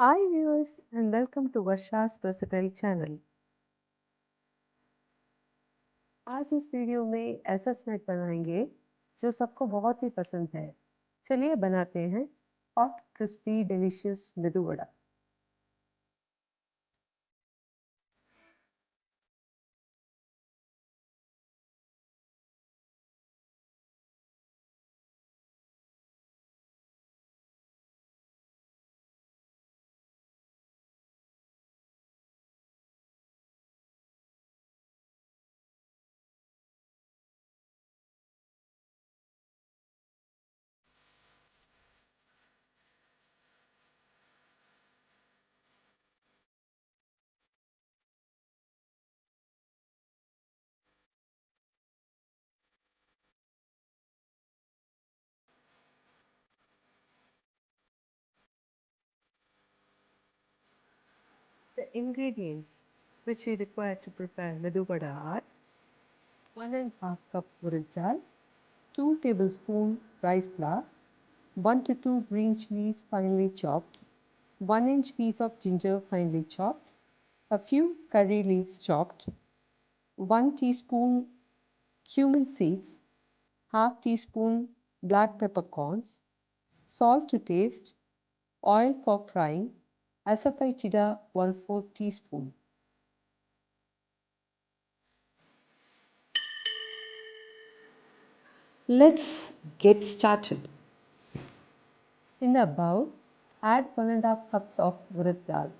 Hi viewers and welcome to Varshaa's versatile channel। आज इस video में ऐसा स्नैक बनाएंगे जो सबको बहुत ही पसंद है। चलिए बनाते हैं hot crispy delicious medu vada. The ingredients which we require to prepare medu vada are 1.5 cup urad dal, 2 tablespoons rice flour, 1 to 2 green chilies finely chopped, 1-inch piece of ginger finely chopped, a few curry leaves chopped, 1 teaspoon cumin seeds, half teaspoon black peppercorns, salt to taste, oil for frying, asafoetida 1/4 teaspoon. Let's get started. In a bowl, add 1.5 cups of urad dal.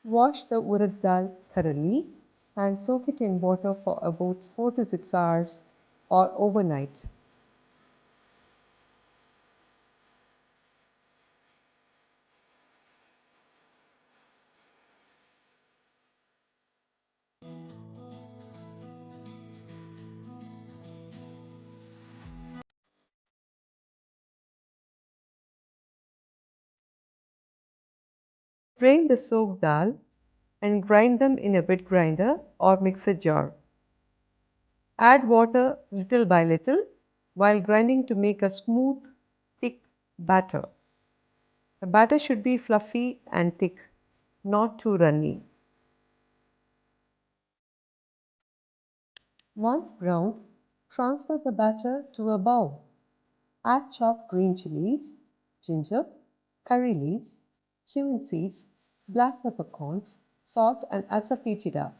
Wash the urad dal thoroughly and soak it in water for about 4 to 6 hours or overnight. Drain the soaked dal and grind them in a wet grinder or mixer jar. Add water little by little while grinding to make a smooth, thick batter. The batter should be fluffy and thick, not too runny. Once ground, transfer the batter to a bowl. Add chopped green chilies, ginger, curry leaves, cumin seeds, black peppercorns, salt and asafoetida.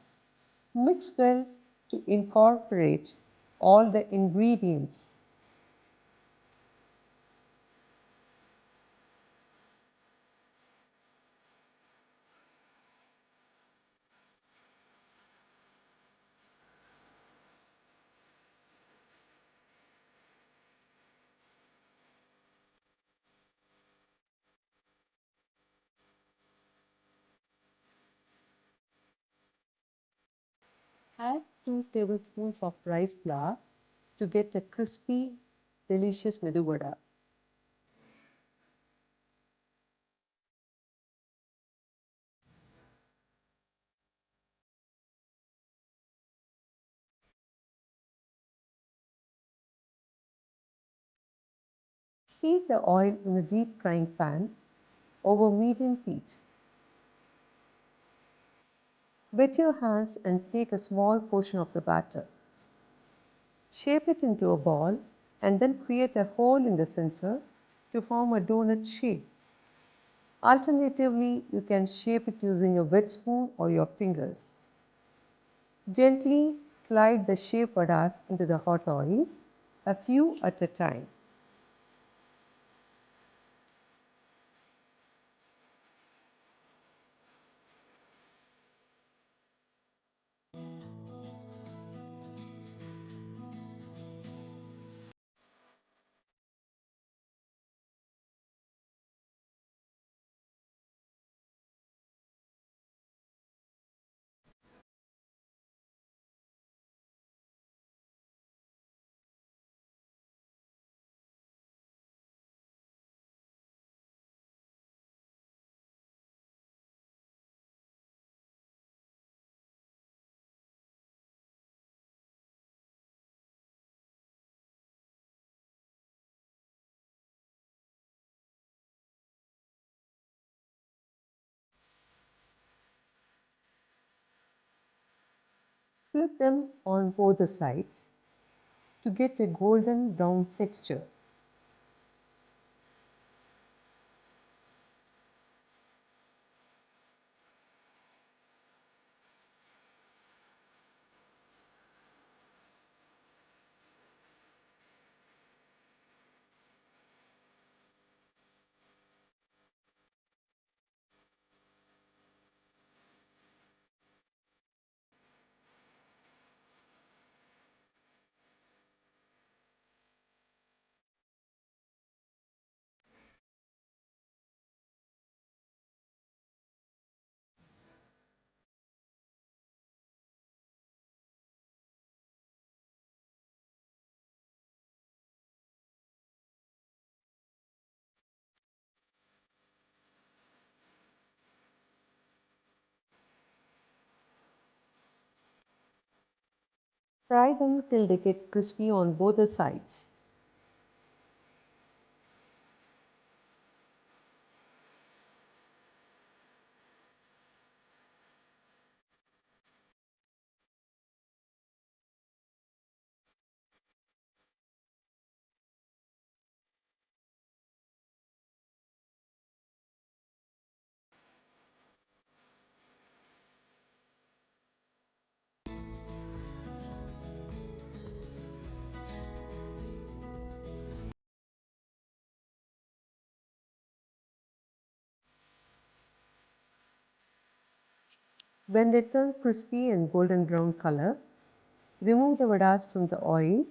Mix well to incorporate all the ingredients. Add 2 tablespoons of rice flour to get a crispy, delicious medu vada. Heat the oil in a deep frying pan over medium heat. Wet your hands and take a small portion of the batter. Shape it into a ball and then create a hole in the center to form a donut shape. Alternatively, you can shape it using a wet spoon or your fingers. Gently slide the shaped vadas into the hot oil, a few at a time. Flip them on both the sides to get a golden brown texture. Fry them till they get crispy on both the sides. When they turn crispy and golden brown color, remove the vadas from the oil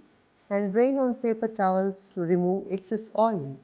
and drain on paper towels to remove excess oil.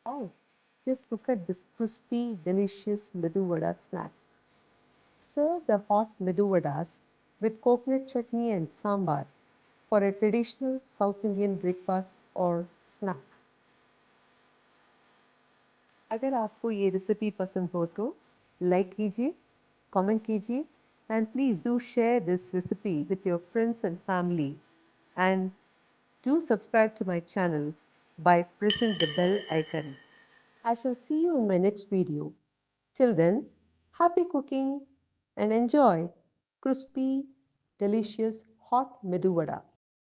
Oh, just look at this crispy, delicious Medu Vada snack. Serve the hot Medu Vadas with coconut chutney and sambar for a traditional South Indian breakfast or snack. अगर आपको ये recipe पसंद हो तो like कीजिए, comment कीजिए and please do share this recipe with your friends and family and do subscribe to my channel by pressing the bell icon. I shall see you in my next video. Till then, happy cooking and enjoy crispy, delicious hot medu vada.